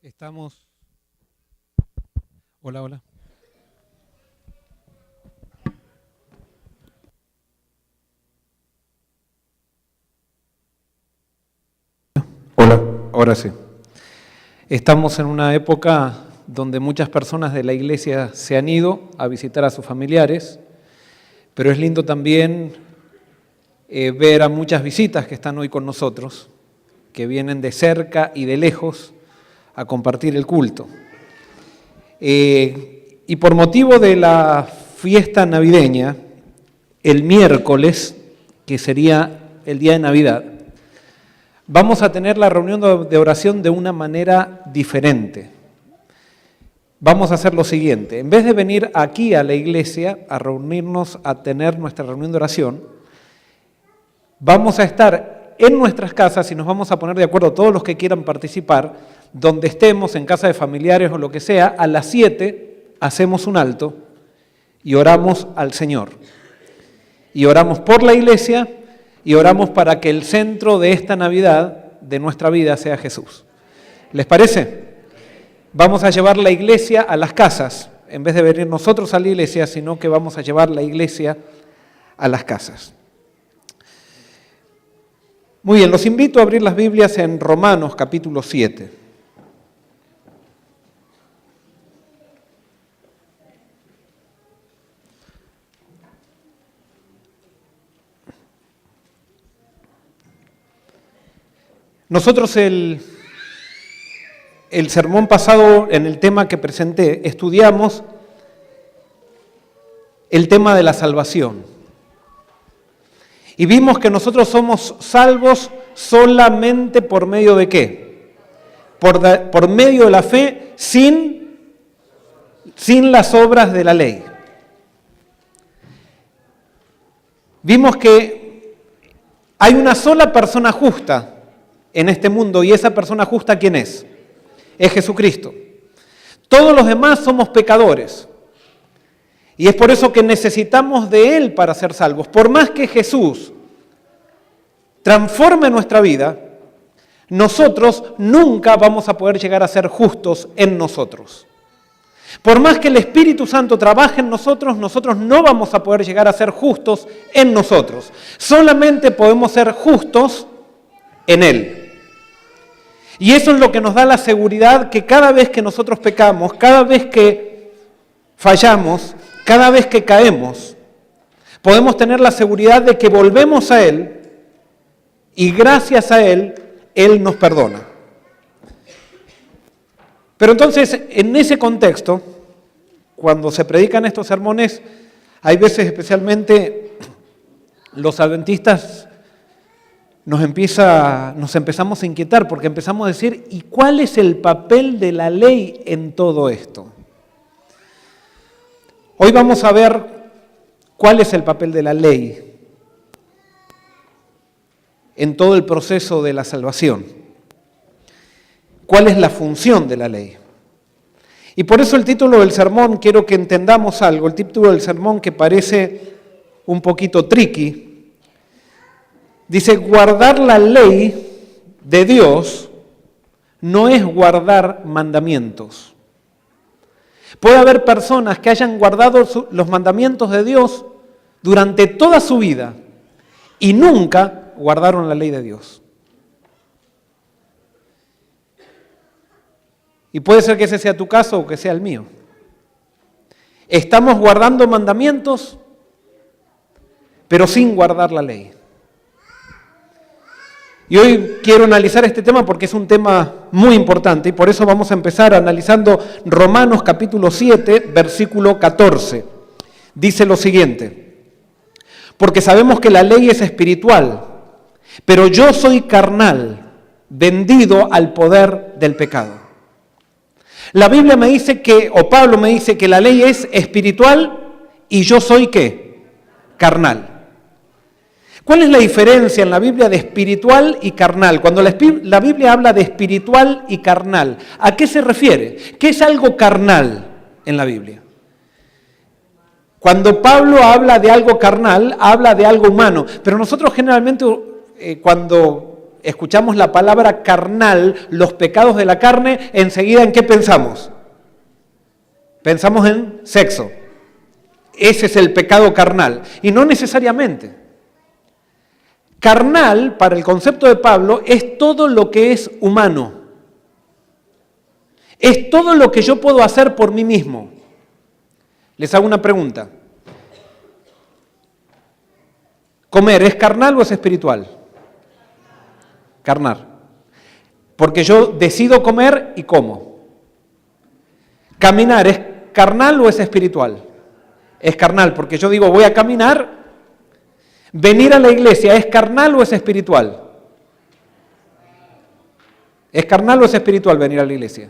Estamos... Hola, hola. Hola, ahora sí. Estamos en una época donde muchas personas de la iglesia se han ido a visitar a sus familiares, pero es lindo también ver a muchas visitas que están hoy con nosotros, que vienen de cerca y de lejos a compartir el culto. Y por motivo de la fiesta navideña, el miércoles, que sería el día de Navidad, vamos a tener la reunión de oración de una manera diferente. Vamos a hacer lo siguiente: en vez de venir aquí a la iglesia a reunirnos, a tener nuestra reunión de oración, vamos a estar en nuestras casas y nos vamos a poner de acuerdo todos los que quieran participar, donde estemos, en casa de familiares o lo que sea. A las 7 hacemos un alto y oramos al Señor. Y oramos por la iglesia y oramos para que el centro de esta Navidad, de nuestra vida, sea Jesús. ¿Les parece? Vamos a llevar la iglesia a las casas, en vez de venir nosotros a la iglesia, sino que vamos a llevar la iglesia a las casas. Muy bien, los invito a abrir las Biblias en Romanos capítulo 7. Nosotros el sermón pasado, en el tema que presenté, estudiamos el tema de la salvación. Y vimos que nosotros somos salvos solamente por medio de ¿qué? Por medio de la fe, sin las obras de la ley. Vimos que hay una sola persona justa en este mundo, y esa persona justa, ¿quién es? Es Jesucristo. Todos los demás somos pecadores. Y es por eso que necesitamos de Él para ser salvos. Por más que Jesús transforme nuestra vida, nosotros nunca vamos a poder llegar a ser justos en nosotros. Por más que el Espíritu Santo trabaje en nosotros, nosotros no vamos a poder llegar a ser justos en nosotros. Solamente podemos ser justos en Él. Y eso es lo que nos da la seguridad que cada vez que nosotros pecamos, cada vez que fallamos, cada vez que caemos, podemos tener la seguridad de que volvemos a Él y gracias a Él, Él nos perdona. Pero entonces, en ese contexto, cuando se predican estos sermones, hay veces especialmente los adventistas nos empezamos a inquietar porque empezamos a decir, ¿y cuál es el papel de la ley en todo esto? Hoy vamos a ver cuál es el papel de la ley en todo el proceso de la salvación. ¿Cuál es la función de la ley? Y por eso el título del sermón, quiero que entendamos algo, el título del sermón que parece un poquito tricky, dice: guardar la ley de Dios no es guardar mandamientos. Puede haber personas que hayan guardado los mandamientos de Dios durante toda su vida y nunca guardaron la ley de Dios. Y puede ser que ese sea tu caso o que sea el mío. Estamos guardando mandamientos, pero sin guardar la ley. Y hoy quiero analizar este tema porque es un tema muy importante y por eso vamos a empezar analizando Romanos capítulo 7, versículo 14. Dice lo siguiente: porque sabemos que la ley es espiritual, pero yo soy carnal, vendido al poder del pecado. La Biblia me dice que, o Pablo me dice que la ley es espiritual y yo soy ¿qué? Carnal. ¿Cuál es la diferencia en la Biblia de espiritual y carnal? Cuando la Biblia habla de espiritual y carnal, ¿a qué se refiere? ¿Qué es algo carnal en la Biblia? Cuando Pablo habla de algo carnal, habla de algo humano. Pero nosotros generalmente cuando escuchamos la palabra carnal, los pecados de la carne, enseguida ¿en qué pensamos? Pensamos en sexo. Ese es el pecado carnal. Y no necesariamente. Carnal, para el concepto de Pablo, es todo lo que es humano. Es todo lo que yo puedo hacer por mí mismo. Les hago una pregunta. ¿Comer es carnal o es espiritual? Carnal. Porque yo decido comer y como. ¿Caminar es carnal o es espiritual? Es carnal, porque yo digo voy a caminar. ¿Venir a la iglesia es carnal o es espiritual? ¿Es carnal o es espiritual venir a la iglesia?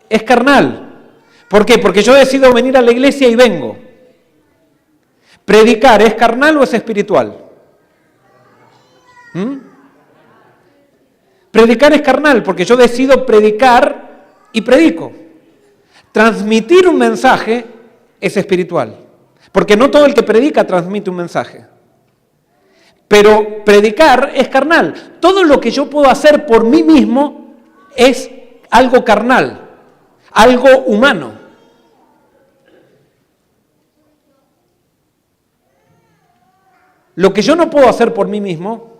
Es carnal. ¿Por qué? Porque yo decido venir a la iglesia y vengo. ¿Predicar es carnal o es espiritual? Predicar es carnal porque yo decido predicar y predico. Transmitir un mensaje es espiritual. Porque no todo el que predica transmite un mensaje. Pero predicar es carnal. Todo lo que yo puedo hacer por mí mismo es algo carnal, algo humano. Lo que yo no puedo hacer por mí mismo,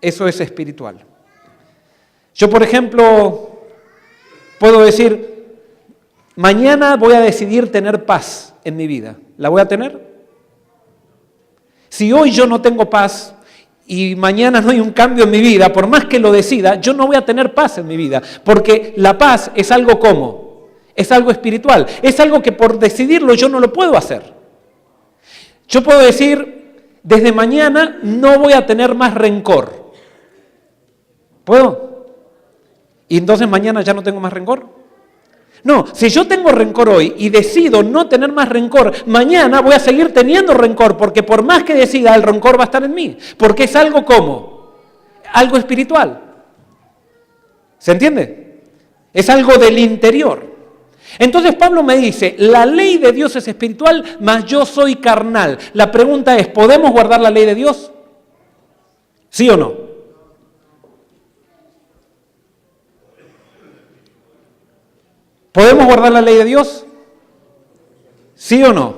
eso es espiritual. Yo, por ejemplo, puedo decir, mañana voy a decidir tener paz en mi vida. ¿La voy a tener? Si hoy yo no tengo paz y mañana no hay un cambio en mi vida, por más que lo decida, yo no voy a tener paz en mi vida. Porque la paz es algo como, es algo espiritual. Es algo que por decidirlo yo no lo puedo hacer. Yo puedo decir, desde mañana no voy a tener más rencor. ¿Puedo? ¿Y entonces mañana ya no tengo más rencor? No, si yo tengo rencor hoy y decido no tener más rencor, mañana voy a seguir teniendo rencor, porque por más que decida, el rencor va a estar en mí, porque es algo como, algo espiritual. ¿Se entiende? Es algo del interior. Entonces Pablo me dice, la ley de Dios es espiritual, mas yo soy carnal. La pregunta es, ¿podemos guardar la ley de Dios? ¿Sí o no? ¿Podemos guardar la ley de Dios? ¿Sí o no?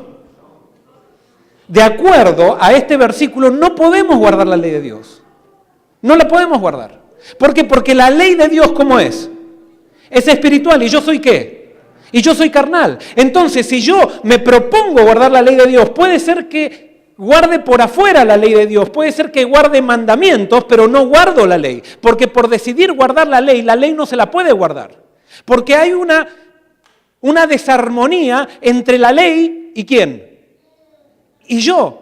De acuerdo a este versículo, no podemos guardar la ley de Dios. No la podemos guardar. ¿Por qué? Porque la ley de Dios, ¿cómo es? Es espiritual. ¿Y yo soy qué? Y yo soy carnal. Entonces, si yo me propongo guardar la ley de Dios, puede ser que guarde por afuera la ley de Dios, puede ser que guarde mandamientos, pero no guardo la ley. Porque por decidir guardar la ley no se la puede guardar. Porque hay una desarmonía entre la ley y ¿quién? Y yo.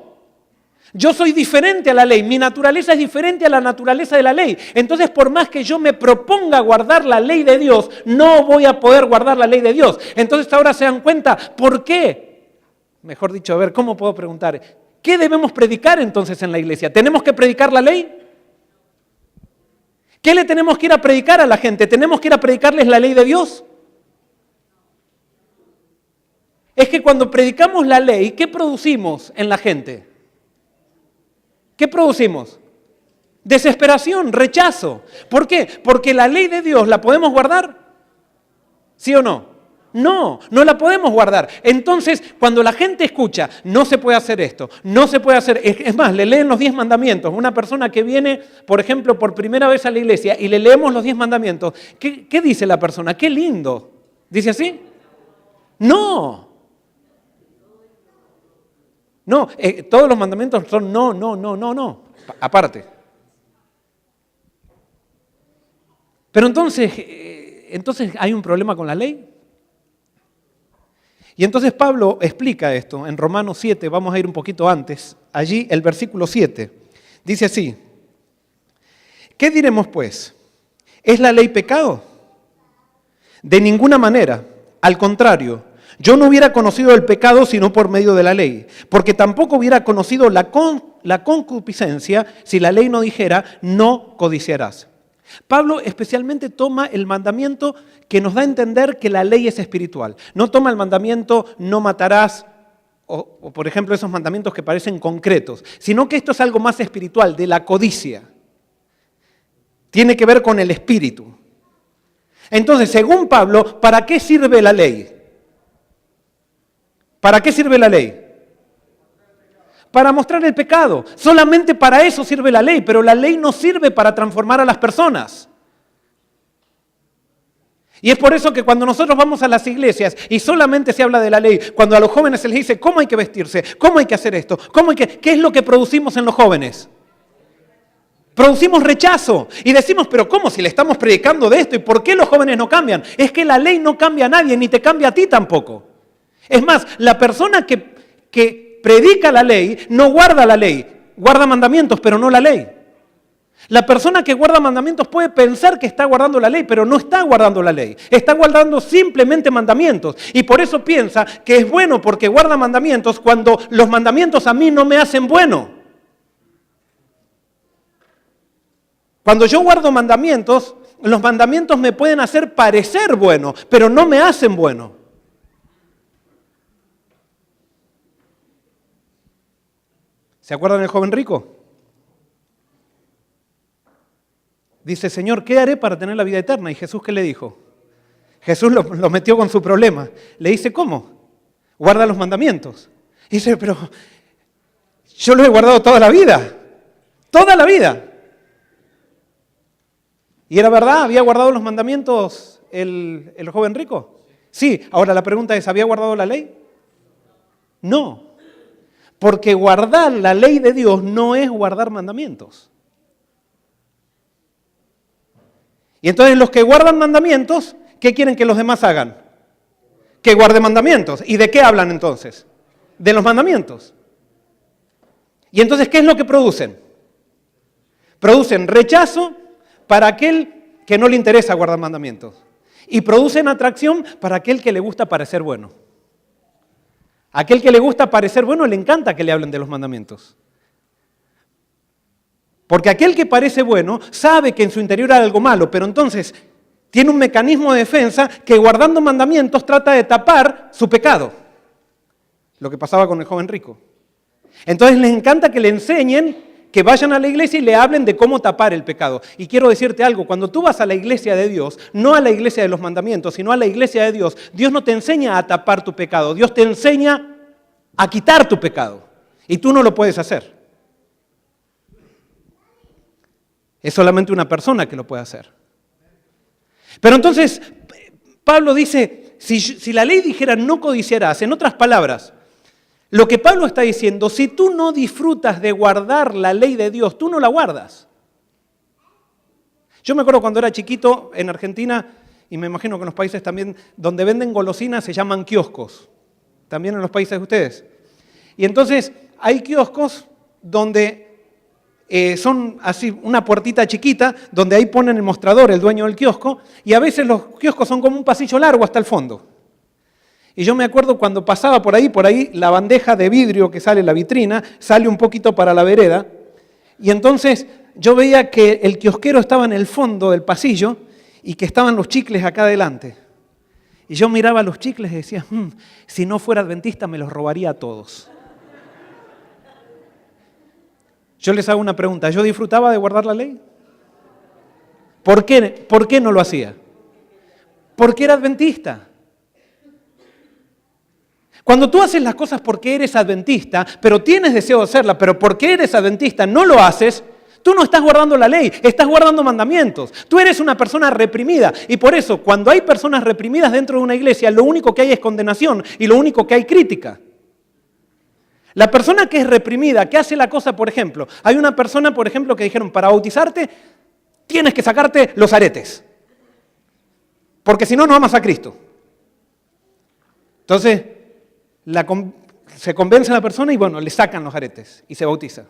Yo soy diferente a la ley, mi naturaleza es diferente a la naturaleza de la ley. Entonces, por más que yo me proponga guardar la ley de Dios, no voy a poder guardar la ley de Dios. Entonces, ahora se dan cuenta, ¿por qué? Mejor dicho, a ver, ¿cómo puedo preguntar? ¿Qué debemos predicar entonces en la iglesia? ¿Tenemos que predicar la ley? ¿Qué le tenemos que ir a predicar a la gente? ¿Tenemos que ir a predicarles la ley de Dios? Es que cuando predicamos la ley, ¿qué producimos en la gente? ¿Qué producimos? Desesperación, rechazo. ¿Por qué? Porque la ley de Dios, ¿la podemos guardar? ¿Sí o no? No, no la podemos guardar. Entonces, cuando la gente escucha, no se puede hacer esto, no se puede hacer... Es más, le leen los 10 mandamientos. Una persona que viene, por ejemplo, por primera vez a la iglesia y le leemos los 10 mandamientos, ¿qué dice la persona? ¡Qué lindo! ¿Dice así? No. No, todos los mandamientos son no, aparte. Pero entonces hay un problema con la ley. Y entonces Pablo explica esto en Romanos 7, vamos a ir un poquito antes, allí el versículo 7, dice así, ¿qué diremos pues? ¿Es la ley pecado? De ninguna manera, al contrario. Yo no hubiera conocido el pecado sino por medio de la ley, porque tampoco hubiera conocido la concupiscencia si la ley no dijera, no codiciarás. Pablo especialmente toma el mandamiento que nos da a entender que la ley es espiritual. No toma el mandamiento, no matarás, o por ejemplo esos mandamientos que parecen concretos, sino que esto es algo más espiritual, de la codicia. Tiene que ver con el espíritu. Entonces, según Pablo, ¿para qué sirve la ley? ¿Para qué sirve la ley? Para mostrar el pecado. Solamente para eso sirve la ley, pero la ley no sirve para transformar a las personas. Y es por eso que cuando nosotros vamos a las iglesias y solamente se habla de la ley, cuando a los jóvenes se les dice cómo hay que vestirse, cómo hay que hacer esto, ¿qué es lo que producimos en los jóvenes? Producimos rechazo y decimos, pero ¿cómo si le estamos predicando de esto? ¿Y por qué los jóvenes no cambian? Es que la ley no cambia a nadie, ni te cambia a ti tampoco. Es más, la persona que predica la ley no guarda la ley, guarda mandamientos, pero no la ley. La persona que guarda mandamientos puede pensar que está guardando la ley, pero no está guardando la ley. Está guardando simplemente mandamientos. Y por eso piensa que es bueno porque guarda mandamientos cuando los mandamientos a mí no me hacen bueno. Cuando yo guardo mandamientos, los mandamientos me pueden hacer parecer bueno, pero no me hacen bueno. ¿Se acuerdan del joven rico? Dice, Señor, ¿qué haré para tener la vida eterna? ¿Y Jesús qué le dijo? Jesús lo metió con su problema. Le dice, ¿cómo? Guarda los mandamientos. Y dice, pero yo los he guardado toda la vida. Toda la vida. ¿Y era verdad? ¿Había guardado los mandamientos el joven rico? Sí. Ahora la pregunta es, ¿había guardado la ley? No. Porque guardar la ley de Dios no es guardar mandamientos. Y entonces los que guardan mandamientos, ¿qué quieren que los demás hagan? Que guarden mandamientos. ¿Y de qué hablan entonces? De los mandamientos. Y entonces, ¿qué es lo que producen? Producen rechazo para aquel que no le interesa guardar mandamientos. Y producen atracción para aquel que le gusta parecer bueno. Aquel que le gusta parecer bueno le encanta que le hablen de los mandamientos. Porque aquel que parece bueno sabe que en su interior hay algo malo, pero entonces tiene un mecanismo de defensa que guardando mandamientos trata de tapar su pecado. Lo que pasaba con el joven rico. Entonces les encanta que le enseñen, que vayan a la iglesia y le hablen de cómo tapar el pecado. Y quiero decirte algo, cuando tú vas a la iglesia de Dios, no a la iglesia de los mandamientos, sino a la iglesia de Dios, Dios no te enseña a tapar tu pecado, Dios te enseña a quitar tu pecado. Y tú no lo puedes hacer. Es solamente una persona que lo puede hacer. Pero entonces, Pablo dice, si la ley dijera no codiciarás, en otras palabras, lo que Pablo está diciendo, si tú no disfrutas de guardar la ley de Dios, tú no la guardas. Yo me acuerdo cuando era chiquito en Argentina, y me imagino que en los países también, donde venden golosinas se llaman kioscos, también en los países de ustedes. Y entonces hay kioscos donde son así una puertita chiquita, donde ahí ponen el mostrador, el dueño del kiosco, y a veces los kioscos son como un pasillo largo hasta el fondo. Y yo me acuerdo cuando pasaba por ahí la bandeja de vidrio que sale, la vitrina, sale un poquito para la vereda, y entonces yo veía que el kiosquero estaba en el fondo del pasillo y que estaban los chicles acá adelante. Y yo miraba los chicles y decía, si no fuera adventista me los robaría a todos. Yo les hago una pregunta, ¿yo disfrutaba de guardar la ley? ¿Por qué no lo hacía? Porque era adventista. Cuando tú haces las cosas porque eres adventista, pero tienes deseo de hacerlas, pero porque eres adventista no lo haces, tú no estás guardando la ley, estás guardando mandamientos. Tú eres una persona reprimida y por eso cuando hay personas reprimidas dentro de una iglesia, lo único que hay es condenación y lo único que hay crítica. La persona que es reprimida, que hace la cosa, por ejemplo, hay una persona, por ejemplo, que dijeron, para bautizarte tienes que sacarte los aretes, porque si no, no amas a Cristo. Entonces, se convence a la persona y bueno, le sacan los aretes y se bautiza.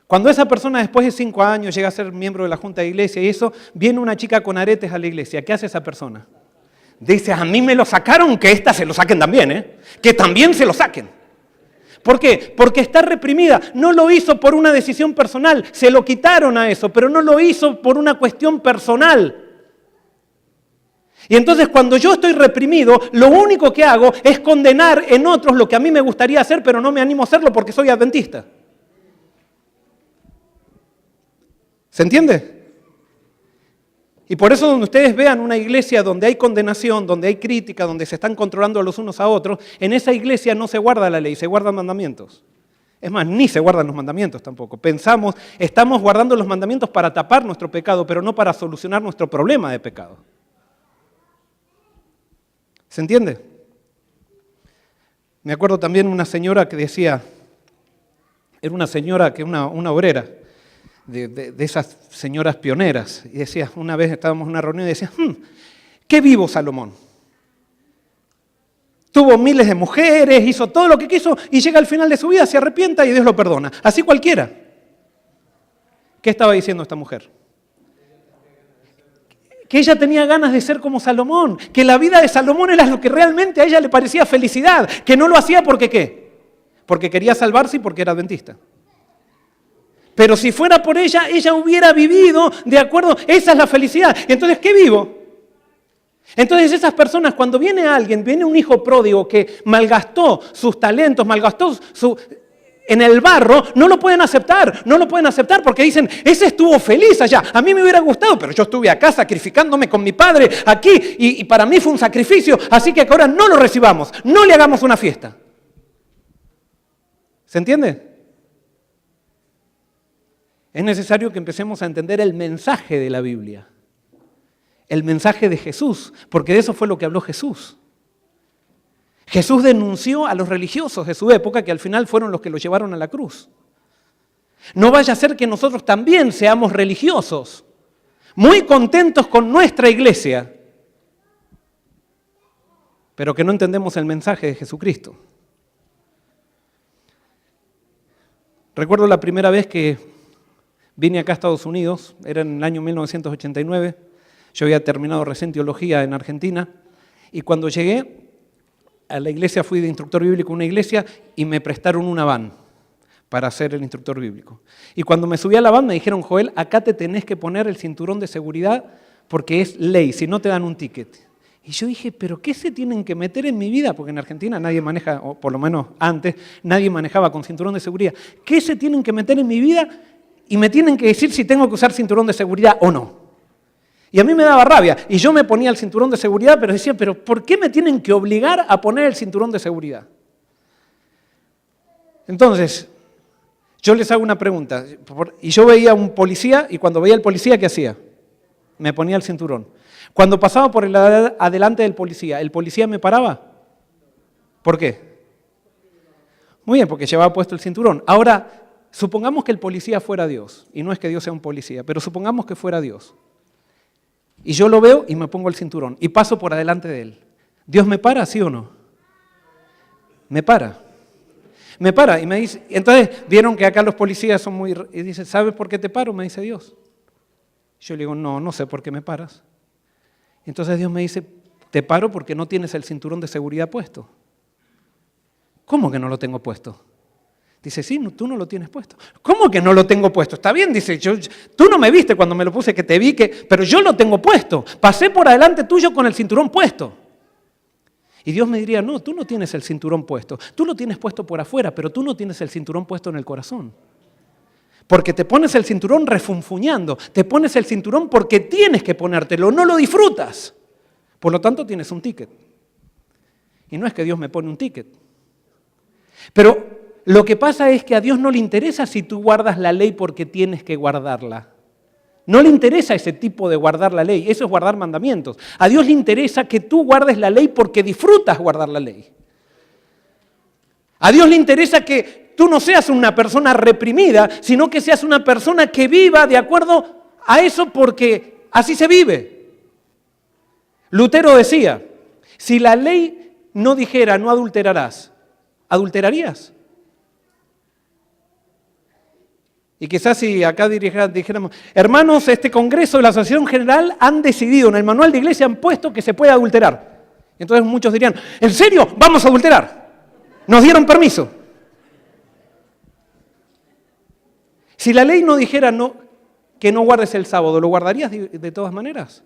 Cuando esa persona después de 5 años llega a ser miembro de la junta de iglesia y eso, viene una chica con aretes a la iglesia, ¿qué hace esa persona? Dice, a mí me lo sacaron, que esta se lo saquen también, que también se lo saquen. ¿Por qué? Porque está reprimida. No lo hizo por una decisión personal, se lo quitaron a eso, pero no lo hizo por una cuestión personal. Y entonces cuando yo estoy reprimido, lo único que hago es condenar en otros lo que a mí me gustaría hacer, pero no me animo a hacerlo porque soy adventista. ¿Se entiende? Y por eso donde ustedes vean una iglesia donde hay condenación, donde hay crítica, donde se están controlando los unos a otros, en esa iglesia no se guarda la ley, se guardan mandamientos. Es más, ni se guardan los mandamientos tampoco. Estamos guardando los mandamientos para tapar nuestro pecado, pero no para solucionar nuestro problema de pecado. ¿Se entiende? Me acuerdo también una señora que decía, era una señora que una obrera, de esas señoras pioneras, y decía, una vez estábamos en una reunión y decía, qué vivo Salomón. Tuvo miles de mujeres, hizo todo lo que quiso y llega al final de su vida, se arrepienta y Dios lo perdona. Así cualquiera. ¿Qué estaba diciendo esta mujer? Que ella tenía ganas de ser como Salomón, que la vida de Salomón era lo que realmente a ella le parecía felicidad, que no lo hacía porque ¿qué? Porque quería salvarse y porque era adventista. Pero si fuera por ella, ella hubiera vivido de acuerdo, esa es la felicidad. Entonces, ¿qué vivo? Entonces esas personas, cuando viene un hijo pródigo que malgastó sus talentos, en el barro, no lo pueden aceptar porque dicen, ese estuvo feliz allá, a mí me hubiera gustado, pero yo estuve acá sacrificándome con mi padre aquí y para mí fue un sacrificio, así que ahora no lo recibamos, no le hagamos una fiesta. ¿Se entiende? Es necesario que empecemos a entender el mensaje de la Biblia, el mensaje de Jesús, porque de eso fue lo que habló Jesús. Jesús denunció a los religiosos de su época que al final fueron los que lo llevaron a la cruz. No vaya a ser que nosotros también seamos religiosos, muy contentos con nuestra iglesia, pero que no entendemos el mensaje de Jesucristo. Recuerdo la primera vez que vine acá a Estados Unidos, era en el año 1989, yo había terminado recién teología en Argentina, y cuando llegué a la iglesia fui de instructor bíblico en una iglesia y me prestaron una van para ser el instructor bíblico. Y cuando me subí a la van me dijeron, Joel, acá te tenés que poner el cinturón de seguridad porque es ley, si no te dan un ticket. Y yo dije, ¿pero qué se tienen que meter en mi vida? Porque en Argentina nadie maneja, o por lo menos antes, nadie manejaba con cinturón de seguridad. ¿Qué se tienen que meter en mi vida? Y me tienen que decir si tengo que usar cinturón de seguridad o no. Y a mí me daba rabia, y yo me ponía el cinturón de seguridad, pero decía, ¿pero por qué me tienen que obligar a poner el cinturón de seguridad? Entonces, yo les hago una pregunta, y yo veía a un policía, y cuando veía al policía, ¿qué hacía? Me ponía el cinturón. Cuando pasaba por el adelante del policía, ¿el policía me paraba? ¿Por qué? Muy bien, porque llevaba puesto el cinturón. Ahora, supongamos que el policía fuera Dios, y no es que Dios sea un policía, pero supongamos que fuera Dios. Y yo lo veo y me pongo el cinturón y paso por adelante de él. ¿Dios me para, sí o no? Me para. Me para y me dice, entonces vieron que acá los policías son muy... Y dice, ¿sabes por qué te paro? Me dice Dios. Yo le digo, no sé por qué me paras. Entonces Dios me dice, te paro porque no tienes el cinturón de seguridad puesto. ¿Cómo que no lo tengo puesto? Dice, sí, tú no lo tienes puesto. ¿Cómo que no lo tengo puesto? Está bien, dice, tú no me viste cuando me lo puse, que te vi, pero yo lo tengo puesto. Pasé por adelante tuyo con el cinturón puesto. Y Dios me diría, no, tú no tienes el cinturón puesto. Tú lo tienes puesto por afuera, pero tú no tienes el cinturón puesto en el corazón. Porque te pones el cinturón refunfuñando. Te pones el cinturón porque tienes que ponértelo, no lo disfrutas. Por lo tanto, tienes un ticket. Y no es que Dios me pone un ticket. Pero lo que pasa es que a Dios no le interesa si tú guardas la ley porque tienes que guardarla. No le interesa ese tipo de guardar la ley, eso es guardar mandamientos. A Dios le interesa que tú guardes la ley porque disfrutas guardar la ley. A Dios le interesa que tú no seas una persona reprimida, sino que seas una persona que viva de acuerdo a eso porque así se vive. Lutero decía, si la ley no dijera no adulterarás, ¿adulterarías? Y quizás si acá dijéramos, hermanos, este Congreso de la Asociación General han decidido, en el manual de iglesia han puesto que se puede adulterar. Entonces muchos dirían, ¿en serio? ¿Vamos a adulterar? ¿Nos dieron permiso? Si la ley no dijera que no guardes el sábado, ¿lo guardarías de todas maneras?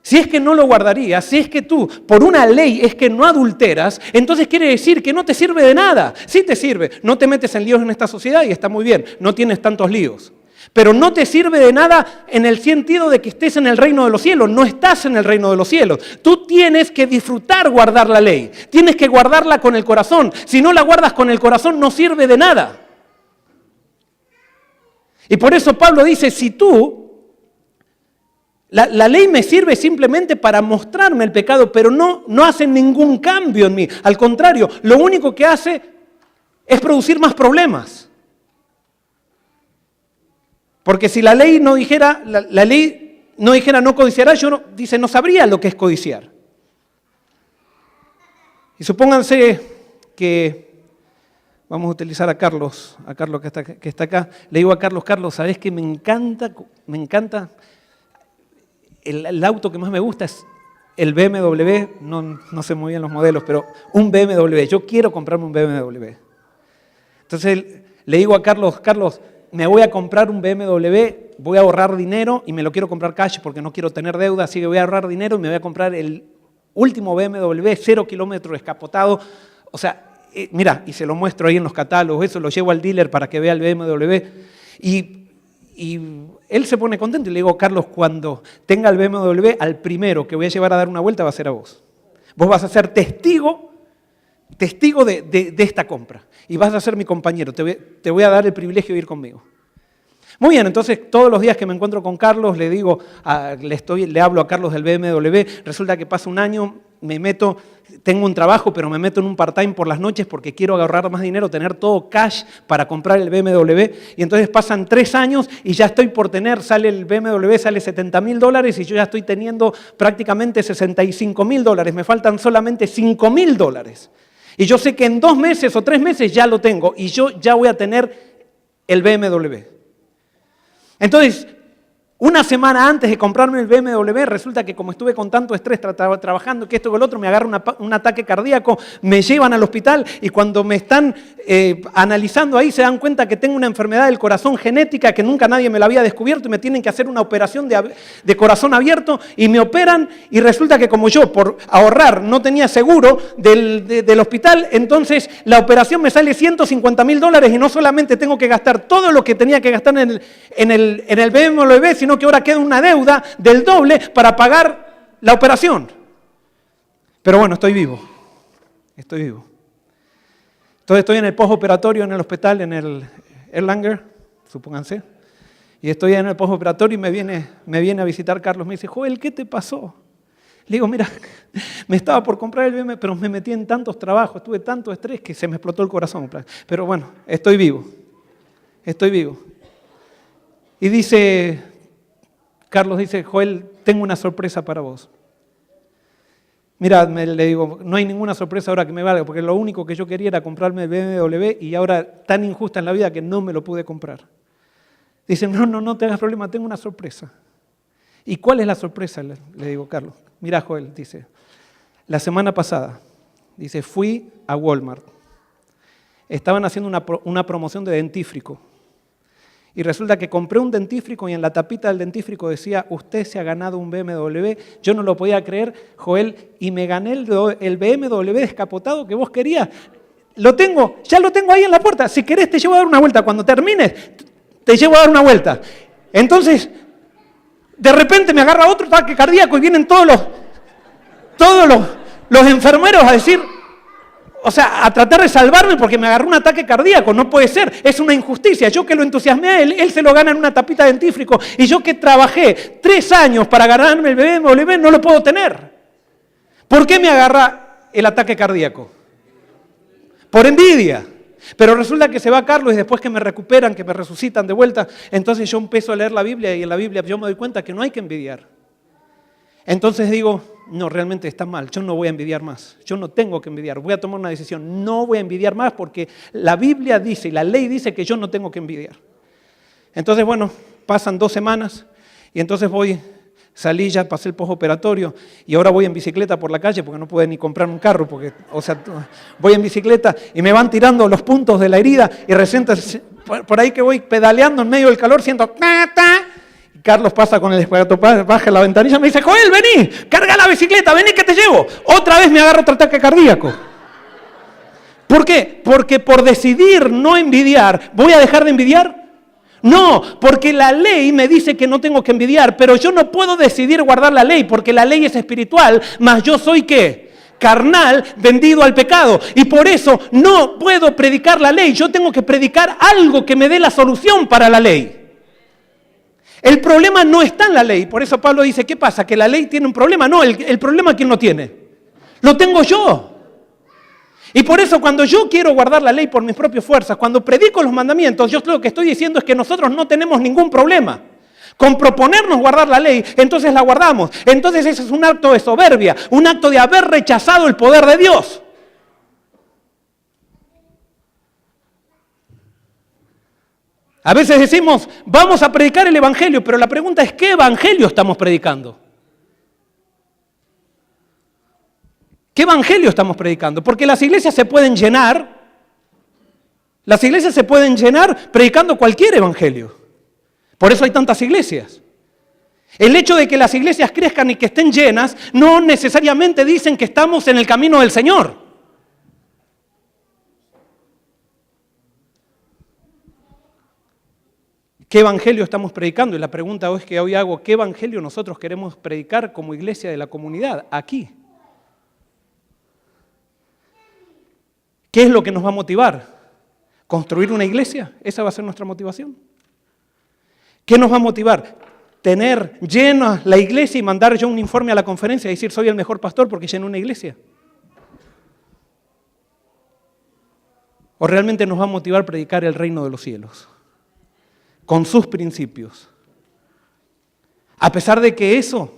Si es que no lo guardarías, si es que tú por una ley es que no adulteras, entonces quiere decir que no te sirve de nada. Sí te sirve, no te metes en líos en esta sociedad y está muy bien, no tienes tantos líos. Pero no te sirve de nada en el sentido de que estés en el reino de los cielos, no estás en el reino de los cielos. Tú tienes que disfrutar guardar la ley, tienes que guardarla con el corazón. Si no la guardas con el corazón no sirve de nada. Y por eso Pablo dice, si tú... La ley me sirve simplemente para mostrarme el pecado, pero no hace ningún cambio en mí. Al contrario, lo único que hace es producir más problemas. Porque si la ley no dijera, no codiciarás, dice, no sabría lo que es codiciar. Y supónganse que vamos a utilizar a Carlos que está acá. Le digo a Carlos, ¿sabes qué? Me encanta. El auto que más me gusta es el BMW, no sé muy bien los modelos, pero un BMW. Yo quiero comprarme un BMW. Entonces le digo a Carlos, me voy a comprar un BMW, voy a ahorrar dinero y me lo quiero comprar cash porque no quiero tener deuda, así que voy a ahorrar dinero y me voy a comprar el último BMW, 0 kilómetros, descapotado. O sea, mira, y se lo muestro ahí en los catálogos, eso lo llevo al dealer para que vea el BMW. Y él se pone contento y le digo, Carlos, cuando tenga el BMW, al primero que voy a llevar a dar una vuelta va a ser a vos. Vos vas a ser testigo de esta compra y vas a ser mi compañero, te voy a dar el privilegio de ir conmigo. Muy bien, entonces todos los días que me encuentro con Carlos le digo, le hablo a Carlos del BMW, resulta que pasa un año, tengo un trabajo, pero me meto en un part-time por las noches porque quiero ahorrar más dinero, tener todo cash para comprar el BMW. Y entonces pasan 3 años y ya estoy por tener, el BMW sale $70,000 y yo ya estoy teniendo prácticamente $65,000. Me faltan solamente $5,000. Y yo sé que en 2 meses o 3 meses ya lo tengo y yo ya voy a tener el BMW. Entonces, una semana antes de comprarme el BMW, resulta que como estuve con tanto estrés trabajando, que esto y que el otro, me agarra un ataque cardíaco, me llevan al hospital y cuando me están analizando ahí se dan cuenta que tengo una enfermedad del corazón genética que nunca nadie me la había descubierto y me tienen que hacer una operación de corazón abierto y me operan y resulta que como yo por ahorrar no tenía seguro del hospital, entonces la operación me sale $150,000 y no solamente tengo que gastar todo lo que tenía que gastar en el BMW, sino que ahora queda una deuda del doble para pagar la operación. Pero bueno, estoy vivo. Entonces estoy en el postoperatorio en el hospital, en el Erlanger, supónganse, y estoy en el postoperatorio y me viene a visitar Carlos, me dice, Joel, ¿qué te pasó? Le digo, mira, me estaba por comprar el BMW, pero me metí en tantos trabajos, tuve tanto estrés que se me explotó el corazón. Pero bueno, estoy vivo. Y Carlos dice, Joel, tengo una sorpresa para vos. Mira, le digo, no hay ninguna sorpresa ahora que me valga, porque lo único que yo quería era comprarme el BMW y ahora tan injusta en la vida que no me lo pude comprar. Dice, no te hagas problema, tengo una sorpresa. ¿Y cuál es la sorpresa? Le digo, Carlos. Mira, Joel, dice, la semana pasada, dice, fui a Walmart. Estaban haciendo una promoción de dentífrico. Y resulta que compré un dentífrico y en la tapita del dentífrico decía, usted se ha ganado un BMW. Yo no lo podía creer, Joel, y me gané el BMW descapotado que vos querías. Ya lo tengo ahí en la puerta. Si querés te llevo a dar una vuelta. Cuando termines, te llevo a dar una vuelta. Entonces, de repente me agarra otro ataque cardíaco y vienen todos los enfermeros a decir... O sea, a tratar de salvarme porque me agarró un ataque cardíaco. No puede ser, es una injusticia. Yo que lo entusiasmé a él se lo gana en una tapita de dentífrico. Y yo que trabajé 3 años para ganarme el BMW, no lo puedo tener. ¿Por qué me agarra el ataque cardíaco? Por envidia. Pero resulta que se va Carlos y después que me recuperan, que me resucitan de vuelta, entonces yo empiezo a leer la Biblia y en la Biblia yo me doy cuenta que no hay que envidiar. Entonces digo, no, realmente está mal, yo no voy a envidiar más, yo no tengo que envidiar, voy a tomar una decisión, no voy a envidiar más porque la Biblia dice y la ley dice que yo no tengo que envidiar. Entonces, bueno, pasan 2 semanas y entonces salí ya, pasé el postoperatorio y ahora voy en bicicleta por la calle porque no pude ni comprar un carro, voy en bicicleta y me van tirando los puntos de la herida y recién por ahí que voy pedaleando en medio del calor siento Carlos pasa con el esparadrapo, baja la ventanilla y me dice, Joel, vení, carga la bicicleta, vení que te llevo. Otra vez me agarro otro ataque cardíaco. ¿Por qué? Porque por decidir no envidiar, ¿voy a dejar de envidiar? No, porque la ley me dice que no tengo que envidiar, pero yo no puedo decidir guardar la ley, porque la ley es espiritual, mas yo soy ¿qué? Carnal, vendido al pecado. Y por eso no puedo predicar la ley, yo tengo que predicar algo que me dé la solución para la ley. El problema no está en la ley, por eso Pablo dice, ¿qué pasa? ¿Que la ley tiene un problema? No, el problema ¿quién lo tiene? Lo tengo yo. Y por eso cuando yo quiero guardar la ley por mis propias fuerzas, cuando predico los mandamientos, yo lo que estoy diciendo es que nosotros no tenemos ningún problema. Con proponernos guardar la ley, entonces la guardamos. Entonces ese es un acto de soberbia, un acto de haber rechazado el poder de Dios. A veces decimos, vamos a predicar el evangelio, pero la pregunta es, ¿qué evangelio estamos predicando? ¿Qué evangelio estamos predicando? Porque las iglesias se pueden llenar predicando cualquier evangelio. Por eso hay tantas iglesias. El hecho de que las iglesias crezcan y que estén llenas no necesariamente dicen que estamos en el camino del Señor. ¿Qué evangelio estamos predicando? Y la pregunta es que hoy hago, ¿qué evangelio nosotros queremos predicar como iglesia de la comunidad aquí? ¿Qué es lo que nos va a motivar? ¿Construir una iglesia? ¿Esa va a ser nuestra motivación? ¿Qué nos va a motivar? ¿Tener llena la iglesia y mandar yo un informe a la conferencia y decir soy el mejor pastor porque llené una iglesia? ¿O realmente nos va a motivar predicar el reino de los cielos? Con sus principios. A pesar de que eso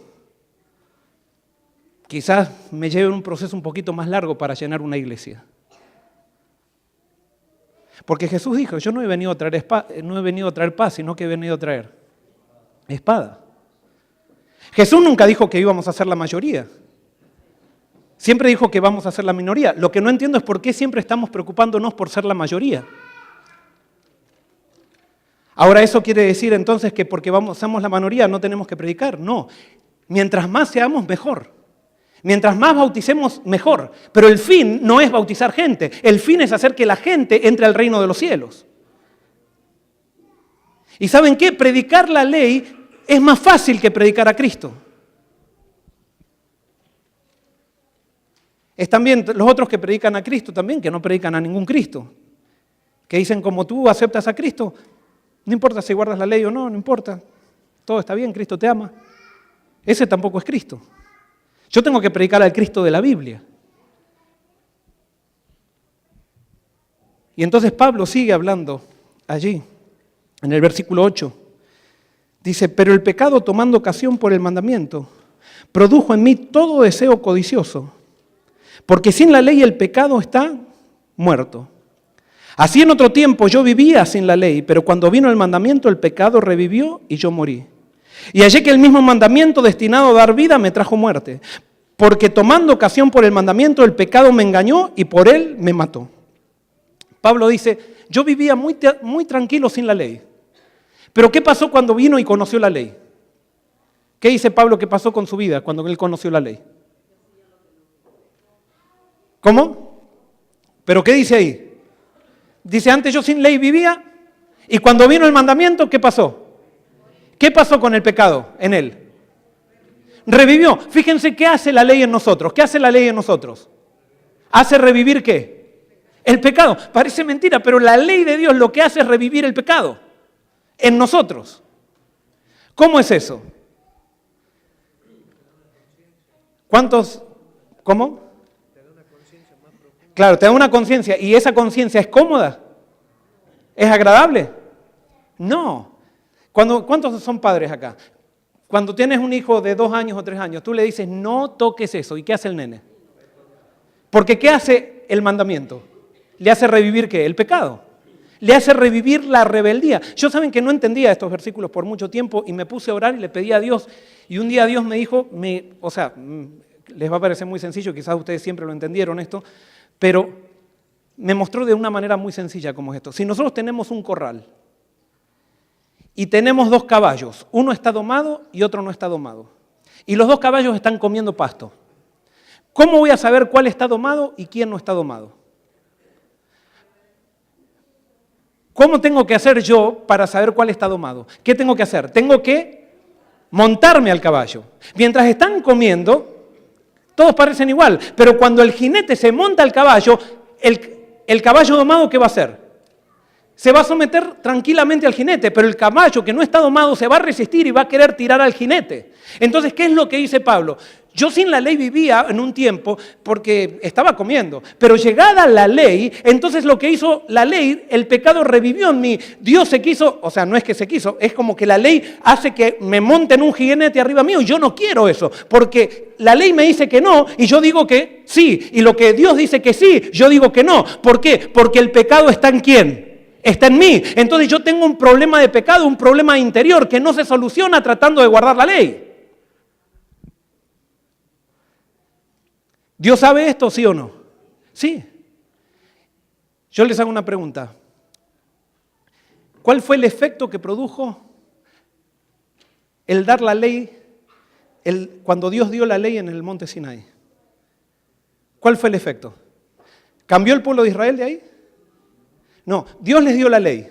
quizás me lleve un proceso un poquito más largo para llenar una iglesia. Porque Jesús dijo, yo no he venido a traer paz, sino que he venido a traer espada. Jesús nunca dijo que íbamos a ser la mayoría. Siempre dijo que vamos a ser la minoría. Lo que no entiendo es por qué siempre estamos preocupándonos por ser la mayoría. Ahora, ¿eso quiere decir entonces que porque somos la minoría no tenemos que predicar? No. Mientras más seamos, mejor. Mientras más bauticemos, mejor. Pero el fin no es bautizar gente. El fin es hacer que la gente entre al reino de los cielos. ¿Y saben qué? Predicar la ley es más fácil que predicar a Cristo. Es también los otros que predican a Cristo también, que no predican a ningún Cristo. Que dicen, como tú aceptas a Cristo, no importa si guardas la ley o no, no importa. Todo está bien, Cristo te ama. Ese tampoco es Cristo. Yo tengo que predicar al Cristo de la Biblia. Y entonces Pablo sigue hablando allí, en el versículo 8. Dice, pero el pecado tomando ocasión por el mandamiento, produjo en mí todo deseo codicioso, porque sin la ley el pecado está muerto. Así en otro tiempo yo vivía sin la ley, pero cuando vino el mandamiento el pecado revivió y yo morí. Y hallé que el mismo mandamiento destinado a dar vida me trajo muerte, porque tomando ocasión por el mandamiento el pecado me engañó y por él me mató. Pablo dice, yo vivía muy tranquilo sin la ley. Pero ¿qué pasó cuando vino y conoció la ley? ¿Qué dice Pablo que pasó con su vida cuando él conoció la ley? ¿Cómo? ¿Pero qué dice ahí? Dice, antes yo sin ley vivía y cuando vino el mandamiento, ¿qué pasó? ¿Qué pasó con el pecado en él? Revivió. Fíjense qué hace la ley en nosotros. ¿Qué hace la ley en nosotros? ¿Hace revivir qué? El pecado. Parece mentira, pero la ley de Dios lo que hace es revivir el pecado en nosotros. ¿Cómo es eso? ¿Cuántos? ¿Cómo? Claro, te da una conciencia. ¿Y esa conciencia es cómoda? ¿Es agradable? No. ¿Cuántos son padres acá? Cuando tienes un hijo de 2 años o 3 años, tú le dices, no toques eso. ¿Y qué hace el nene? Porque ¿qué hace el mandamiento? Le hace revivir ¿qué? El pecado. Le hace revivir la rebeldía. Yo saben que no entendía estos versículos por mucho tiempo y me puse a orar y le pedí a Dios. Y un día Dios me dijo, les va a parecer muy sencillo, quizás ustedes siempre lo entendieron esto, pero me mostró de una manera muy sencilla como es esto. Si nosotros tenemos un corral y tenemos dos caballos. Uno está domado y otro no está domado. Y los dos caballos están comiendo pasto. ¿Cómo voy a saber cuál está domado y quién no está domado? ¿Cómo tengo que hacer yo para saber cuál está domado? ¿Qué tengo que hacer? Tengo que montarme al caballo. Mientras están comiendo, todos parecen igual, pero cuando el jinete se monta al caballo, el caballo domado, ¿qué va a hacer? Se va a someter tranquilamente al jinete, pero el caballo que no está domado se va a resistir y va a querer tirar al jinete. Entonces, ¿qué es lo que dice Pablo? Yo sin la ley vivía en un tiempo porque estaba comiendo, pero llegada la ley, entonces lo que hizo la ley, el pecado revivió en mí. Dios se quiso, o sea, no es que se quiso, es como que la ley hace que me monten un jinete arriba mío y yo no quiero eso, porque la ley me dice que no y yo digo que sí, y lo que Dios dice que sí, yo digo que no. ¿Por qué? Porque el pecado está en ¿quién? Está en mí. Entonces yo tengo un problema de pecado, un problema interior que no se soluciona tratando de guardar la ley. ¿Dios sabe esto, sí o no? Sí. Yo les hago una pregunta. ¿Cuál fue el efecto que produjo el dar la ley, cuando Dios dio la ley en el monte Sinaí? ¿Cuál fue el efecto? ¿Cambió el pueblo de Israel de ahí? No, Dios les dio la ley.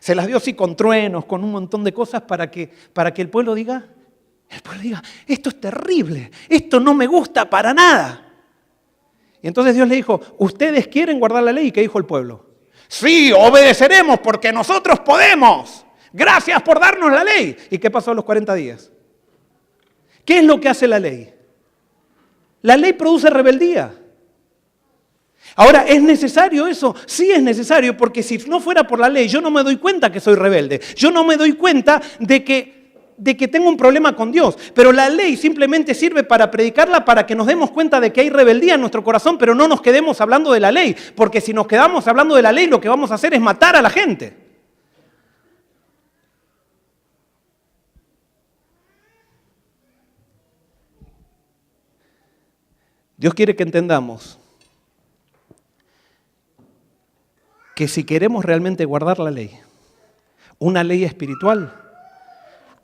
Se las dio así con truenos, con un montón de cosas para que el pueblo diga, esto es terrible, esto no me gusta para nada. Y entonces Dios le dijo, ¿ustedes quieren guardar la ley? ¿Y qué dijo el pueblo? Sí, obedeceremos porque nosotros podemos. Gracias por darnos la ley. ¿Y qué pasó a los 40 días? ¿Qué es lo que hace la ley? La ley produce rebeldía. Ahora, ¿es necesario eso? Sí es necesario, porque si no fuera por la ley, yo no me doy cuenta que soy rebelde. Yo no me doy cuenta de que tengo un problema con Dios. Pero la ley simplemente sirve para predicarla, para que nos demos cuenta de que hay rebeldía en nuestro corazón, pero no nos quedemos hablando de la ley. Porque si nos quedamos hablando de la ley, lo que vamos a hacer es matar a la gente. Dios quiere que entendamos que si queremos realmente guardar la ley, una ley espiritual,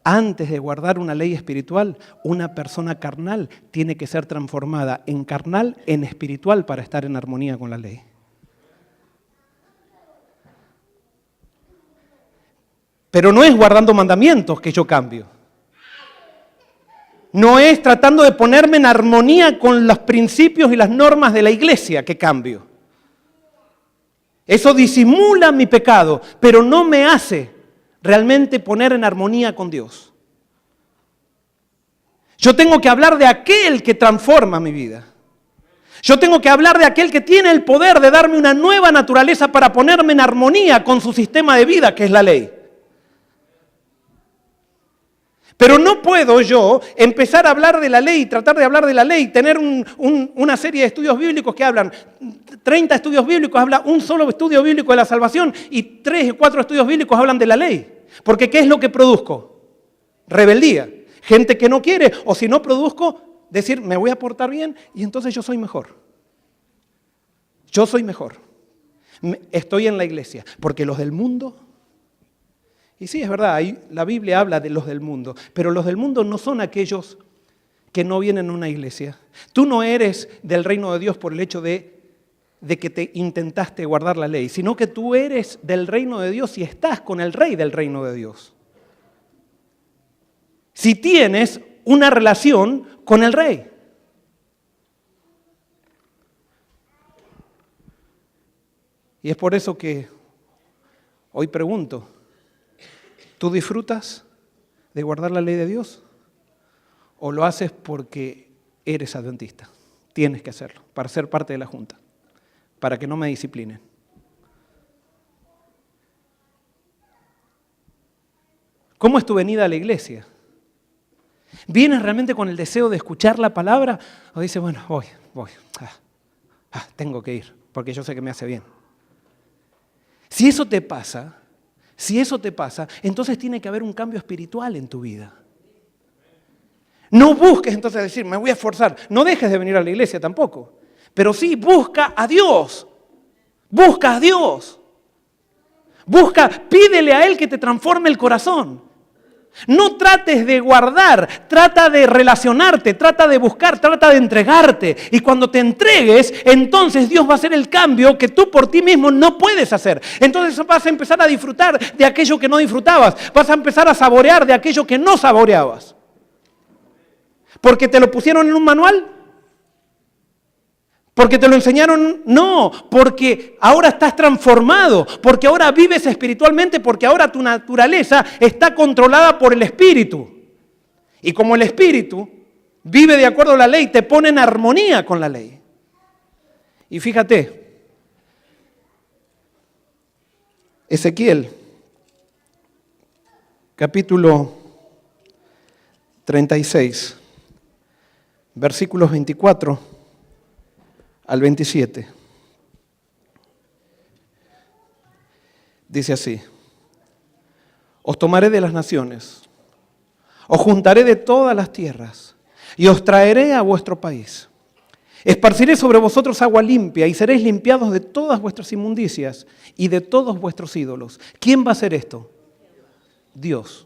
antes de guardar una ley espiritual, una persona carnal tiene que ser transformada en carnal, en espiritual, para estar en armonía con la ley. Pero no es guardando mandamientos que yo cambio. No es tratando de ponerme en armonía con los principios y las normas de la iglesia que cambio. Eso disimula mi pecado, pero no me hace realmente poner en armonía con Dios. Yo tengo que hablar de aquel que transforma mi vida. Yo tengo que hablar de aquel que tiene el poder de darme una nueva naturaleza para ponerme en armonía con su sistema de vida, que es la ley. Pero no puedo yo empezar a hablar de la ley, tratar de hablar de la ley, tener una serie de estudios bíblicos que hablan, 30 estudios bíblicos, habla un solo estudio bíblico de la salvación y 3 o 4 estudios bíblicos hablan de la ley. Porque ¿qué es lo que produzco? Rebeldía. Gente que no quiere, o si no produzco, decir, me voy a portar bien y entonces yo soy mejor. Yo soy mejor. Estoy en la iglesia, porque los del mundo... Y sí, es verdad, la Biblia habla de los del mundo, pero los del mundo no son aquellos que no vienen a una iglesia. Tú no eres del reino de Dios por el hecho de que te intentaste guardar la ley, sino que tú eres del reino de Dios y estás con el rey del reino de Dios. Si tienes una relación con el rey. Y es por eso que hoy pregunto, ¿tú disfrutas de guardar la ley de Dios? ¿O lo haces porque eres adventista? Tienes que hacerlo para ser parte de la junta, para que no me disciplinen. ¿Cómo es tu venida a la iglesia? ¿Vienes realmente con el deseo de escuchar la palabra? ¿O dices, bueno, voy, tengo que ir, porque yo sé que me hace bien? Si eso te pasa, entonces tiene que haber un cambio espiritual en tu vida. No busques entonces decir, me voy a esforzar. No dejes de venir a la iglesia tampoco. Pero sí, busca a Dios. Busca a Dios. Pídele a Él que te transforme el corazón. No trates de guardar, trata de relacionarte, trata de buscar, trata de entregarte. Y cuando te entregues, entonces Dios va a hacer el cambio que tú por ti mismo no puedes hacer. Entonces vas a empezar a disfrutar de aquello que no disfrutabas. Vas a empezar a saborear de aquello que no saboreabas. ¿Porque te lo pusieron en un manual? ¿Porque te lo enseñaron? No, porque ahora estás transformado, porque ahora vives espiritualmente, porque ahora tu naturaleza está controlada por el Espíritu. Y como el Espíritu vive de acuerdo a la ley, te pone en armonía con la ley. Y fíjate, Ezequiel, capítulo 36, versículos 24 al 27. Dice así: os tomaré de las naciones, os juntaré de todas las tierras y os traeré a vuestro país. Esparciré sobre vosotros agua limpia y seréis limpiados de todas vuestras inmundicias y de todos vuestros ídolos. ¿Quién va a hacer esto? Dios.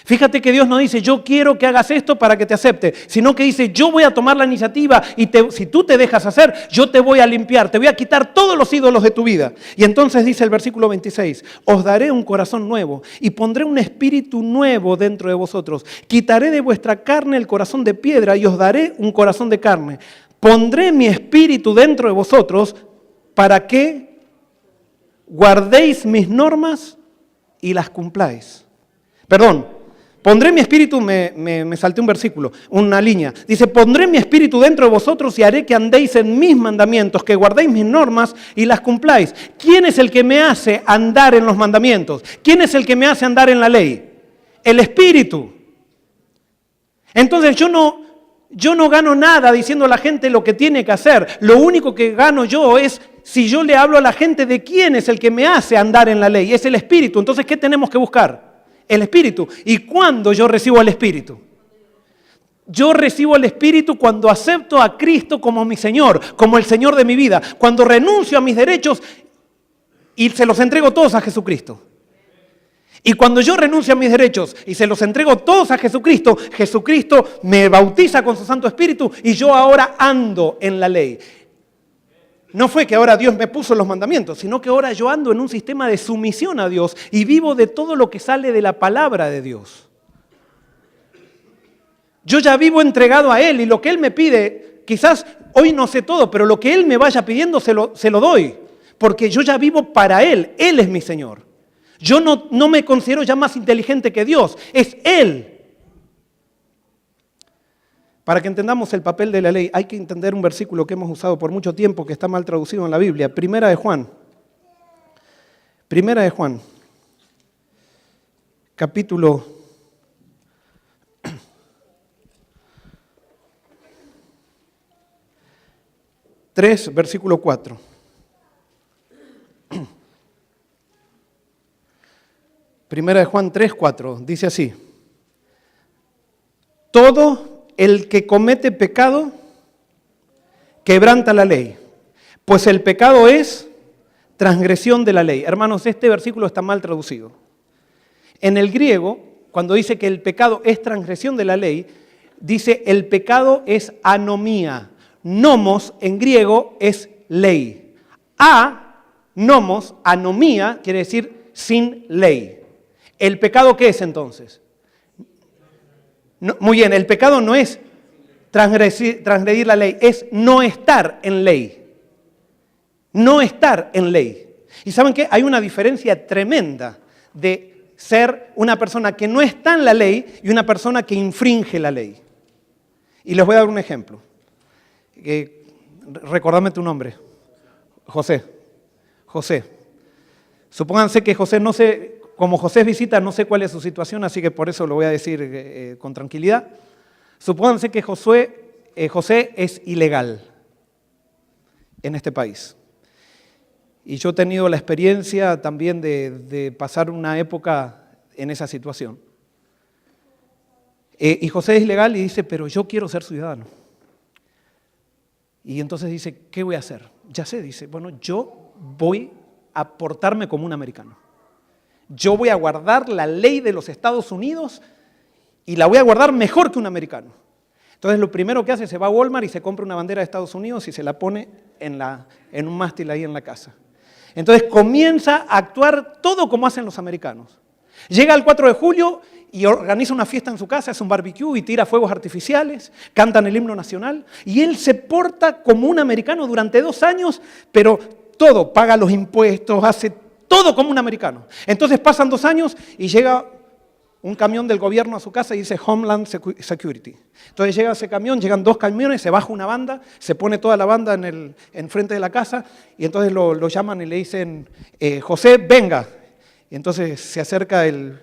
Fíjate que Dios no dice, yo quiero que hagas esto para que te acepte, sino que dice, yo voy a tomar la iniciativa y si tú te dejas hacer, yo te voy a limpiar, te voy a quitar todos los ídolos de tu vida. Y entonces dice el versículo 26, os daré un corazón nuevo y pondré un espíritu nuevo dentro de vosotros. Quitaré de vuestra carne el corazón de piedra y os daré un corazón de carne. Pondré mi espíritu dentro de vosotros para que guardéis mis normas y las cumpláis. Perdón. Pondré mi espíritu, me salté un versículo, una línea. Dice, pondré mi espíritu dentro de vosotros y haré que andéis en mis mandamientos, que guardéis mis normas y las cumpláis. ¿Quién es el que me hace andar en los mandamientos? ¿Quién es el que me hace andar en la ley? El Espíritu. Entonces yo no gano nada diciendo a la gente lo que tiene que hacer. Lo único que gano yo es si yo le hablo a la gente de quién es el que me hace andar en la ley. Es el Espíritu. Entonces, ¿qué tenemos que buscar? El Espíritu. ¿Y cuándo yo recibo el Espíritu? Yo recibo el Espíritu cuando acepto a Cristo como mi Señor, como el Señor de mi vida. Cuando renuncio a mis derechos y se los entrego todos a Jesucristo. Y cuando yo renuncio a mis derechos y se los entrego todos a Jesucristo, Jesucristo me bautiza con su Santo Espíritu y yo ahora ando en la ley. No fue que ahora Dios me puso los mandamientos, sino que ahora yo ando en un sistema de sumisión a Dios y vivo de todo lo que sale de la palabra de Dios. Yo ya vivo entregado a Él y lo que Él me pide, quizás hoy no sé todo, pero lo que Él me vaya pidiendo se lo doy, porque yo ya vivo para Él. Él es mi Señor. Yo no me considero ya más inteligente que Dios, es Él. Para que entendamos el papel de la ley, hay que entender un versículo que hemos usado por mucho tiempo, que está mal traducido en la Biblia. Primera de Juan, capítulo 3, versículo 4. Primera de Juan 3, 4, dice así: todo el que comete pecado quebranta la ley, pues el pecado es transgresión de la ley. Hermanos, este versículo está mal traducido. En el griego, cuando dice que el pecado es transgresión de la ley, dice el pecado es anomía. Nomos en griego es ley. Nomos, anomía, quiere decir sin ley. ¿El pecado qué es entonces? No, muy bien, el pecado no es transgredir la ley, es no estar en ley. No estar en ley. ¿Y saben qué? Hay una diferencia tremenda de ser una persona que no está en la ley y una persona que infringe la ley. Y les voy a dar un ejemplo. Recordame tu nombre. José. Supónganse que José, no sé, como José es visita, no sé cuál es su situación, así que por eso lo voy a decir con tranquilidad. Supónganse que José es ilegal en este país. Y yo he tenido la experiencia también de pasar una época en esa situación. Y José es ilegal y dice, pero yo quiero ser ciudadano. Y entonces dice, ¿qué voy a hacer? Ya sé, dice, bueno, yo voy a portarme como un americano. Yo voy a guardar la ley de los Estados Unidos y la voy a guardar mejor que un americano. Entonces lo primero que hace, se va a Walmart y se compra una bandera de Estados Unidos y se la pone en un mástil ahí en la casa. Entonces comienza a actuar todo como hacen los americanos. Llega el 4 de julio y organiza una fiesta en su casa, hace un barbecue y tira fuegos artificiales, cantan el himno nacional y él se porta como un americano durante 2 años, pero todo, paga los impuestos, hace todo como un americano. Entonces pasan 2 años y llega un camión del gobierno a su casa y dice Homeland Security. Entonces llega ese camión, llegan 2 camiones, se baja una banda, se pone toda la banda en frente de la casa y entonces lo llaman y le dicen, José, venga. Y entonces se acerca el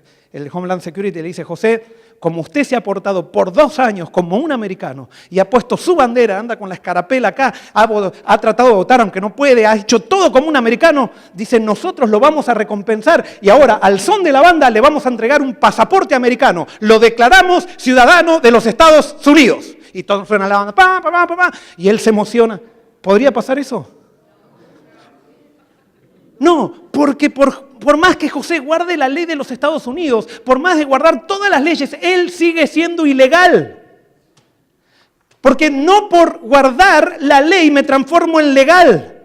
Homeland Security y le dice, José, como usted se ha portado por 2 años como un americano y ha puesto su bandera, anda con la escarapela acá, ha tratado de votar aunque no puede, ha hecho todo como un americano, dice, nosotros lo vamos a recompensar y ahora al son de la banda le vamos a entregar un pasaporte americano. Lo declaramos ciudadano de los Estados Unidos. Y todo suena la banda, pa, pa, pa, pa, pa, y él se emociona. ¿Podría pasar eso? No, porque por más que José guarde la ley de los Estados Unidos, por más de guardar todas las leyes, él sigue siendo ilegal. Porque no por guardar la ley me transformo en legal.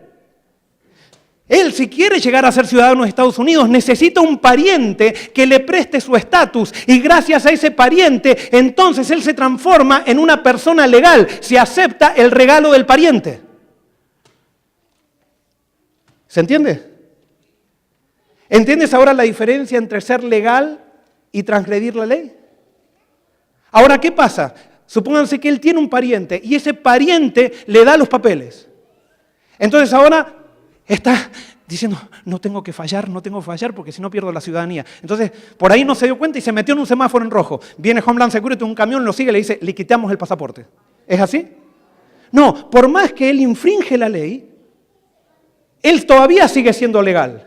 Él, si quiere llegar a ser ciudadano de Estados Unidos, necesita un pariente que le preste su estatus. Y gracias a ese pariente, entonces él se transforma en una persona legal. Se acepta el regalo del pariente. ¿Se entiende? ¿Entiendes ahora la diferencia entre ser legal y transgredir la ley? Ahora, ¿qué pasa? Supónganse que él tiene un pariente y ese pariente le da los papeles. Entonces ahora está diciendo, no tengo que fallar porque si no pierdo la ciudadanía. Entonces, por ahí no se dio cuenta y se metió en un semáforo en rojo. Viene Homeland Security, un camión lo sigue y le dice, le quitamos el pasaporte. ¿Es así? No, por más que él infringe la ley, él todavía sigue siendo legal.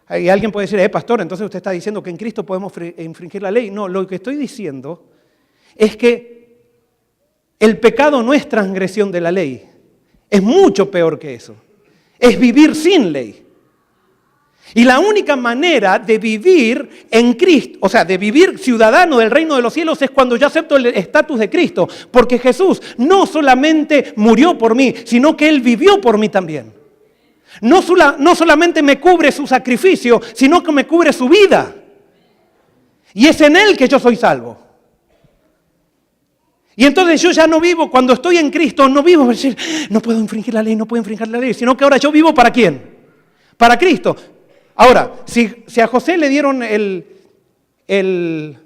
Y alguien puede decir, pastor, entonces usted está diciendo que en Cristo podemos infringir la ley. No, lo que estoy diciendo es que el pecado no es transgresión de la ley. Es mucho peor que eso. Es vivir sin ley. Y la única manera de vivir en Cristo, o sea, de vivir ciudadano del reino de los cielos es cuando yo acepto el estatus de Cristo. Porque Jesús no solamente murió por mí, sino que Él vivió por mí también. No solamente me cubre su sacrificio, sino que me cubre su vida. Y es en Él que yo soy salvo. Y entonces yo ya no vivo, cuando estoy en Cristo, no vivo para decir, no puedo infringir la ley, sino que ahora yo vivo ¿para quién? Para Cristo. Ahora, si a José le dieron el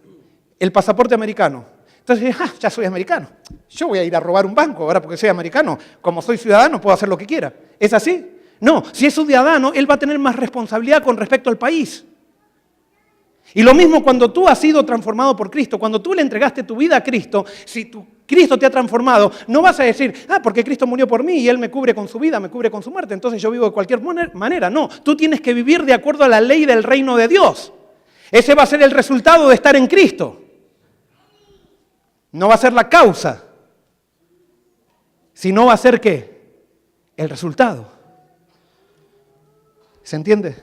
pasaporte americano, entonces ya soy americano. Yo voy a ir a robar un banco ahora porque soy americano. Como soy ciudadano puedo hacer lo que quiera. ¿Es así? No, si es ciudadano, él va a tener más responsabilidad con respecto al país. Y lo mismo cuando tú has sido transformado por Cristo, cuando tú le entregaste tu vida a Cristo, si Cristo te ha transformado, no vas a decir, porque Cristo murió por mí y Él me cubre con su vida, me cubre con su muerte, entonces yo vivo de cualquier manera. No, tú tienes que vivir de acuerdo a la ley del reino de Dios. Ese va a ser el resultado de estar en Cristo. No va a ser la causa, sino va a ser ¿qué? El resultado. ¿Se entiende?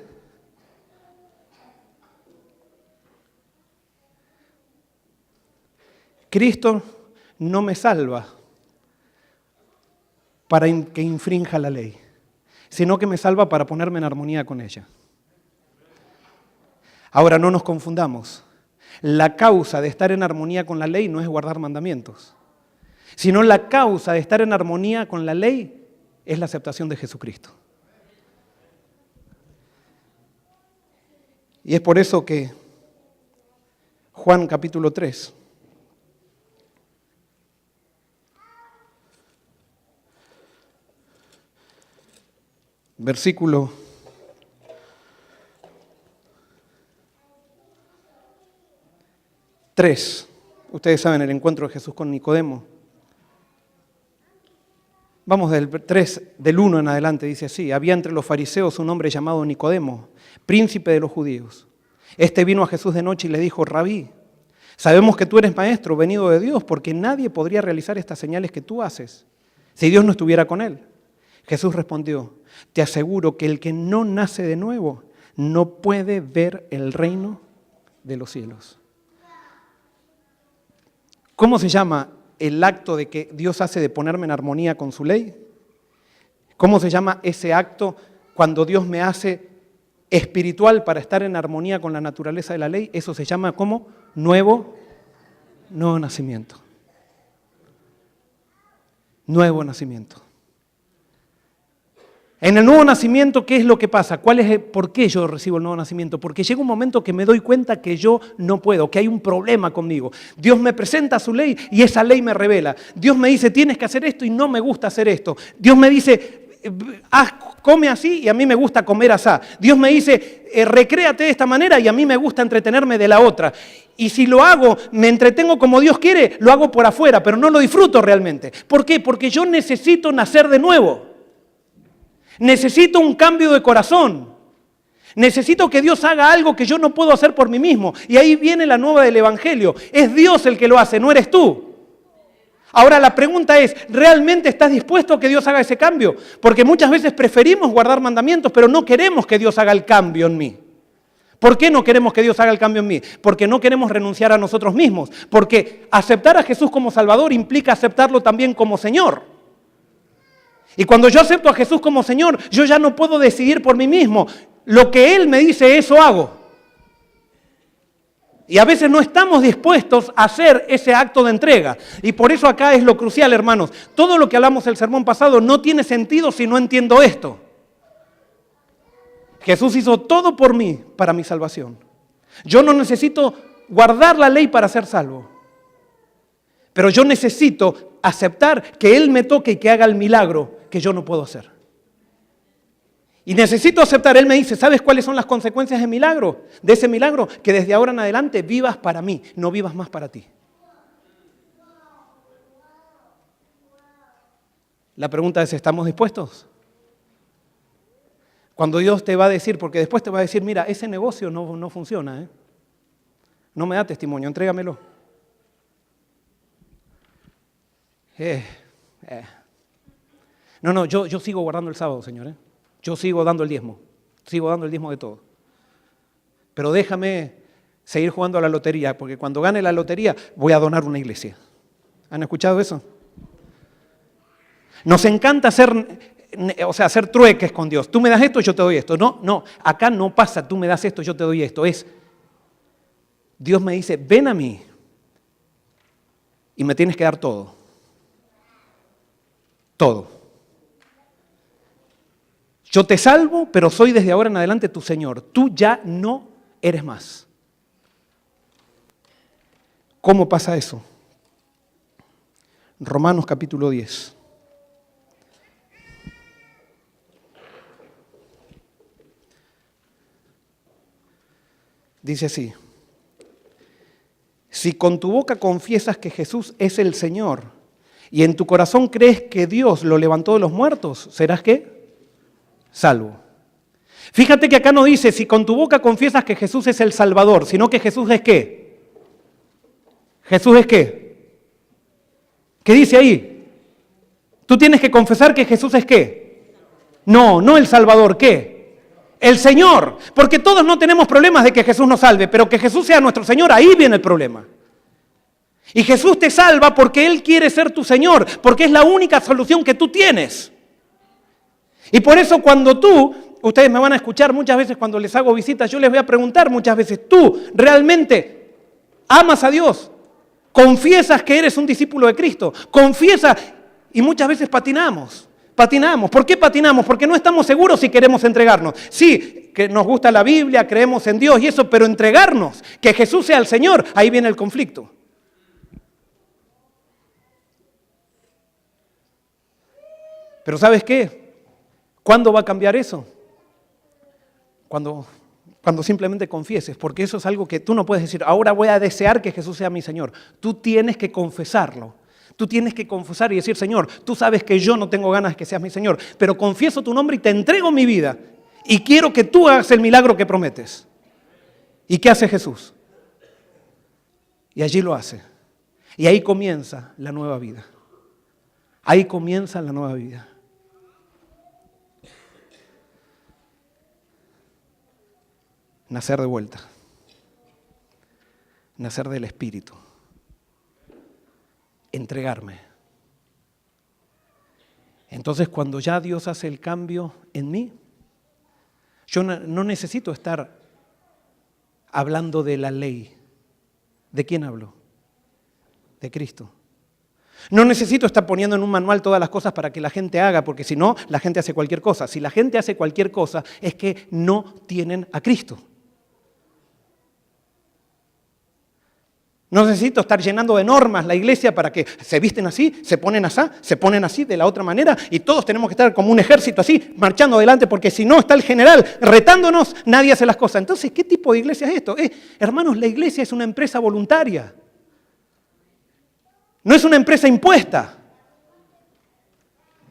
Cristo no me salva para que infrinja la ley, sino que me salva para ponerme en armonía con ella. Ahora no nos confundamos. La causa de estar en armonía con la ley no es guardar mandamientos, sino la causa de estar en armonía con la ley es la aceptación de Jesucristo. Y es por eso que Juan capítulo 3, versículo 3, ustedes saben el encuentro de Jesús con Nicodemo. Vamos del 1 en adelante, dice así, había entre los fariseos un hombre llamado Nicodemo, príncipe de los judíos. Este vino a Jesús de noche y le dijo, Rabí, sabemos que tú eres maestro, venido de Dios, porque nadie podría realizar estas señales que tú haces si Dios no estuviera con él. Jesús respondió, te aseguro que el que no nace de nuevo no puede ver el reino de los cielos. ¿Cómo se llama el acto de que Dios hace de ponerme en armonía con su ley? ¿Cómo se llama ese acto cuando Dios me hace espiritual para estar en armonía con la naturaleza de la ley? Eso se llama ¿cómo? Nuevo nacimiento. Nuevo nacimiento. En el nuevo nacimiento, ¿qué es lo que pasa? ¿Por qué yo recibo el nuevo nacimiento? Porque llega un momento que me doy cuenta que yo no puedo, que hay un problema conmigo. Dios me presenta su ley y esa ley me revela. Dios me dice, tienes que hacer esto y no me gusta hacer esto. Dios me dice, come así y a mí me gusta comer así. Dios me dice, recréate de esta manera y a mí me gusta entretenerme de la otra. Y si lo hago, me entretengo como Dios quiere, lo hago por afuera, pero no lo disfruto realmente. ¿Por qué? Porque yo necesito nacer de nuevo. Necesito un cambio de corazón. Necesito que Dios haga algo que yo no puedo hacer por mí mismo. Y ahí viene la nueva del Evangelio. Es Dios el que lo hace, no eres tú. Ahora la pregunta es, ¿realmente estás dispuesto a que Dios haga ese cambio? Porque muchas veces preferimos guardar mandamientos, pero no queremos que Dios haga el cambio en mí. ¿Por qué no queremos que Dios haga el cambio en mí? Porque no queremos renunciar a nosotros mismos. Porque aceptar a Jesús como Salvador implica aceptarlo también como Señor. Y cuando yo acepto a Jesús como Señor, yo ya no puedo decidir por mí mismo. Lo que Él me dice, eso hago. Y a veces no estamos dispuestos a hacer ese acto de entrega. Y por eso acá es lo crucial, hermanos. Todo lo que hablamos el sermón pasado no tiene sentido si no entiendo esto. Jesús hizo todo por mí, para mi salvación. Yo no necesito guardar la ley para ser salvo. Pero yo necesito aceptar que Él me toque y que haga el milagro que yo no puedo hacer. Y necesito aceptar, Él me dice, ¿sabes cuáles son las consecuencias de ese milagro? Que desde ahora en adelante vivas para mí, no vivas más para ti. La pregunta es, ¿estamos dispuestos? Cuando Dios te va a decir, porque después te va a decir, mira, ese negocio no funciona, no me da testimonio, entrégamelo. No, yo sigo guardando el sábado, Señor. Yo sigo dando el diezmo de todo. Pero déjame seguir jugando a la lotería, porque cuando gane la lotería voy a donar una iglesia. ¿Han escuchado eso? Nos encanta hacer trueques con Dios. Tú me das esto, yo te doy esto. No, acá no pasa, tú me das esto, yo te doy esto. Dios me dice, ven a mí y me tienes que dar todo. Todo. Yo te salvo, pero soy desde ahora en adelante tu Señor. Tú ya no eres más. ¿Cómo pasa eso? Romanos capítulo 10. Dice así: si con tu boca confiesas que Jesús es el Señor y en tu corazón crees que Dios lo levantó de los muertos, ¿serás qué? Salvo. Fíjate que acá no dice si con tu boca confiesas que Jesús es el Salvador, sino que Jesús es ¿qué? ¿Jesús es qué? ¿Qué dice ahí? Tú tienes que confesar que Jesús es ¿qué? No el Salvador, ¿qué? El Señor. Porque todos no tenemos problemas de que Jesús nos salve, pero que Jesús sea nuestro Señor, ahí viene el problema. Y Jesús te salva porque Él quiere ser tu Señor, porque es la única solución que tú tienes. Y por eso cuando ustedes me van a escuchar muchas veces cuando les hago visitas, yo les voy a preguntar muchas veces, ¿tú realmente amas a Dios? ¿Confiesas que eres un discípulo de Cristo? ¿Confiesas? Y muchas veces patinamos. ¿Por qué patinamos? Porque no estamos seguros si queremos entregarnos. Sí, que nos gusta la Biblia, creemos en Dios y eso, pero entregarnos, que Jesús sea el Señor, ahí viene el conflicto. Pero ¿sabes qué? ¿Cuándo va a cambiar eso? Cuando simplemente confieses, porque eso es algo que tú no puedes decir, ahora voy a desear que Jesús sea mi Señor. Tú tienes que confesarlo. Tú tienes que confesar y decir, Señor, tú sabes que yo no tengo ganas de que seas mi Señor, pero confieso tu nombre y te entrego mi vida. Y quiero que tú hagas el milagro que prometes. ¿Y qué hace Jesús? Y allí lo hace. Y ahí comienza la nueva vida. Ahí comienza la nueva vida. nacer de vuelta, nacer del Espíritu, entregarme. Entonces, cuando ya Dios hace el cambio en mí, yo no necesito estar hablando de la ley. ¿De quién hablo? De Cristo. No necesito estar poniendo en un manual todas las cosas para que la gente haga, porque si no, la gente hace cualquier cosa. Si la gente hace cualquier cosa, es que no tienen a Cristo. No necesito estar llenando de normas la iglesia para que se visten así, se ponen así de la otra manera, y todos tenemos que estar como un ejército así, marchando adelante, porque si no está el general retándonos, nadie hace las cosas. Entonces, ¿qué tipo de iglesia es esto? Hermanos, la iglesia es una empresa voluntaria. No es una empresa impuesta.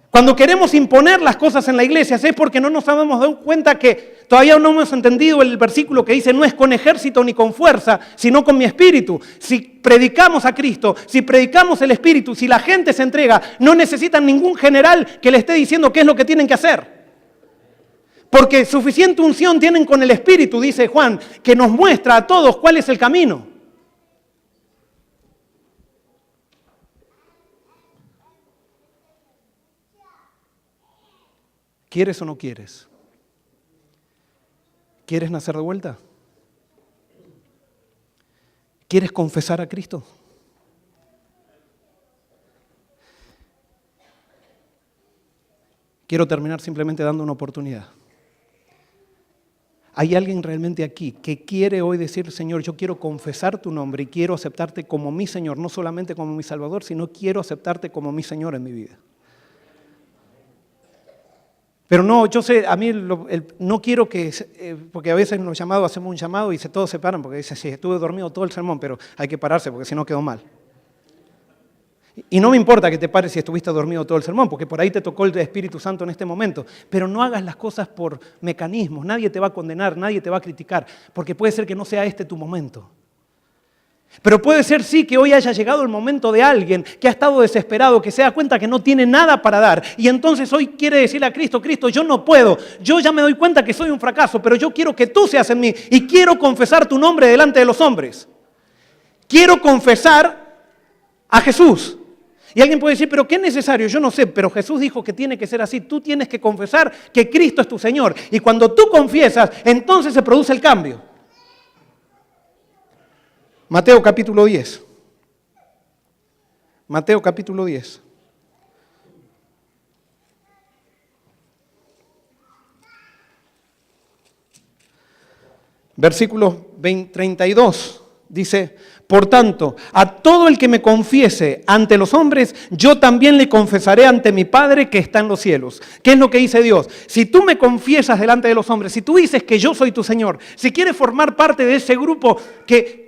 Cuando queremos imponer las cosas en la iglesia es porque no nos hemos dado cuenta que todavía no hemos entendido el versículo que dice no es con ejército ni con fuerza, sino con mi espíritu. Si predicamos a Cristo, si predicamos el espíritu, si la gente se entrega, no necesitan ningún general que le esté diciendo qué es lo que tienen que hacer. Porque suficiente unción tienen con el espíritu, dice Juan, que nos muestra a todos cuál es el camino. ¿Quieres o no quieres? ¿Quieres nacer de vuelta? ¿Quieres confesar a Cristo? Quiero terminar simplemente dando una oportunidad. ¿Hay alguien realmente aquí que quiere hoy decir, Señor, yo quiero confesar tu nombre y quiero aceptarte como mi Señor, no solamente como mi Salvador, sino quiero aceptarte como mi Señor en mi vida? Pero no, yo sé, a mí no quiero que, porque a veces en los llamados hacemos un llamado y todos se paran porque dicen, sí, estuve dormido todo el sermón, pero hay que pararse porque si no quedó mal. Y no me importa que te pares si estuviste dormido todo el sermón, porque por ahí te tocó el Espíritu Santo en este momento, pero no hagas las cosas por mecanismos, nadie te va a condenar, nadie te va a criticar, porque puede ser que no sea este tu momento. Pero puede ser sí que hoy haya llegado el momento de alguien que ha estado desesperado, que se da cuenta que no tiene nada para dar y entonces hoy quiere decirle a Cristo, Cristo, yo no puedo, yo ya me doy cuenta que soy un fracaso, pero yo quiero que tú seas en mí y quiero confesar tu nombre delante de los hombres. Quiero confesar a Jesús. Y alguien puede decir, pero ¿qué es necesario? Yo no sé, pero Jesús dijo que tiene que ser así. Tú tienes que confesar que Cristo es tu Señor. Y cuando tú confiesas, entonces se produce el cambio. Mateo capítulo 10. Mateo capítulo 10. Versículo 32 dice, por tanto, a todo el que me confiese ante los hombres, yo también le confesaré ante mi Padre que está en los cielos. ¿Qué es lo que dice Dios? Si tú me confiesas delante de los hombres, si tú dices que yo soy tu Señor, si quieres formar parte de ese grupo que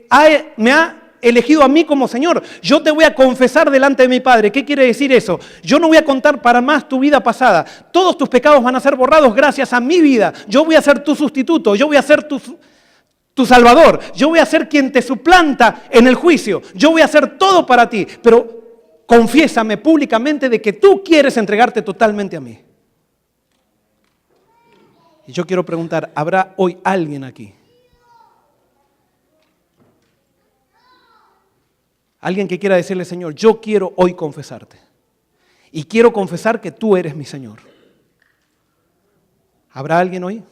me ha elegido a mí como Señor, yo te voy a confesar delante de mi Padre. ¿Qué quiere decir eso? Yo no voy a contar para más tu vida pasada. Todos tus pecados van a ser borrados gracias a mi vida. Yo voy a ser tu sustituto, yo voy a ser tu Salvador, yo voy a ser quien te suplanta en el juicio, yo voy a hacer todo para ti, pero confiésame públicamente de que tú quieres entregarte totalmente a mí. Y yo quiero preguntar, ¿habrá hoy alguien aquí? Alguien que quiera decirle, Señor, yo quiero hoy confesarte. Y quiero confesar que tú eres mi Señor. ¿Habrá alguien hoy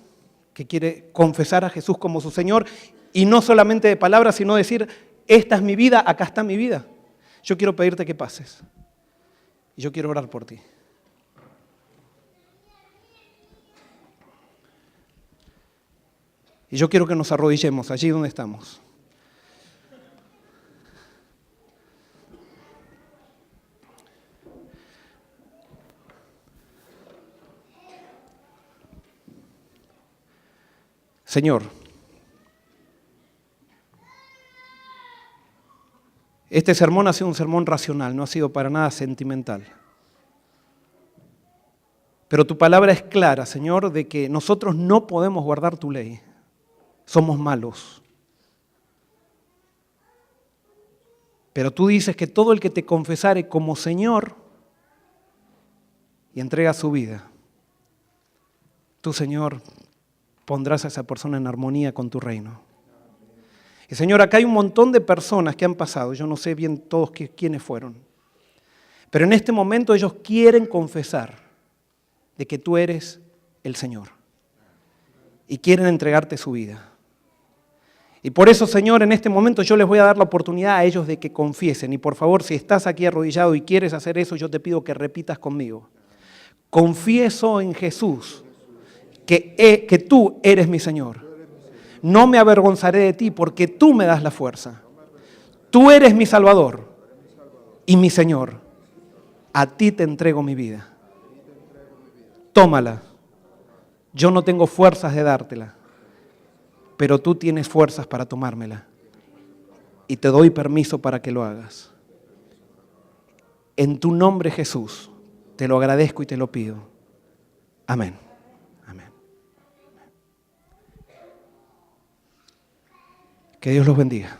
que quiere confesar a Jesús como su Señor? Y no solamente de palabras, sino decir, esta es mi vida, acá está mi vida. Yo quiero pedirte que pases. Y yo quiero orar por ti. Y yo quiero que nos arrodillemos allí donde estamos. Señor, este sermón ha sido un sermón racional, no ha sido para nada sentimental. Pero tu palabra es clara, Señor, de que nosotros no podemos guardar tu ley. Somos malos. Pero tú dices que todo el que te confesare como Señor y entrega su vida, tú, Señor, pondrás a esa persona en armonía con tu reino. Y Señor, acá hay un montón de personas que han pasado, yo no sé bien todos quiénes fueron, pero en este momento ellos quieren confesar de que tú eres el Señor y quieren entregarte su vida. Y por eso, Señor, en este momento yo les voy a dar la oportunidad a ellos de que confiesen. Y por favor, si estás aquí arrodillado y quieres hacer eso, yo te pido que repitas conmigo. Confieso en Jesús que tú eres mi Señor. No me avergonzaré de ti porque tú me das la fuerza. Tú eres mi Salvador y mi Señor. A ti te entrego mi vida. Tómala. Yo no tengo fuerzas de dártela, pero tú tienes fuerzas para tomármela. Y te doy permiso para que lo hagas. En tu nombre, Jesús, te lo agradezco y te lo pido. Amén. Amén. Que Dios los bendiga.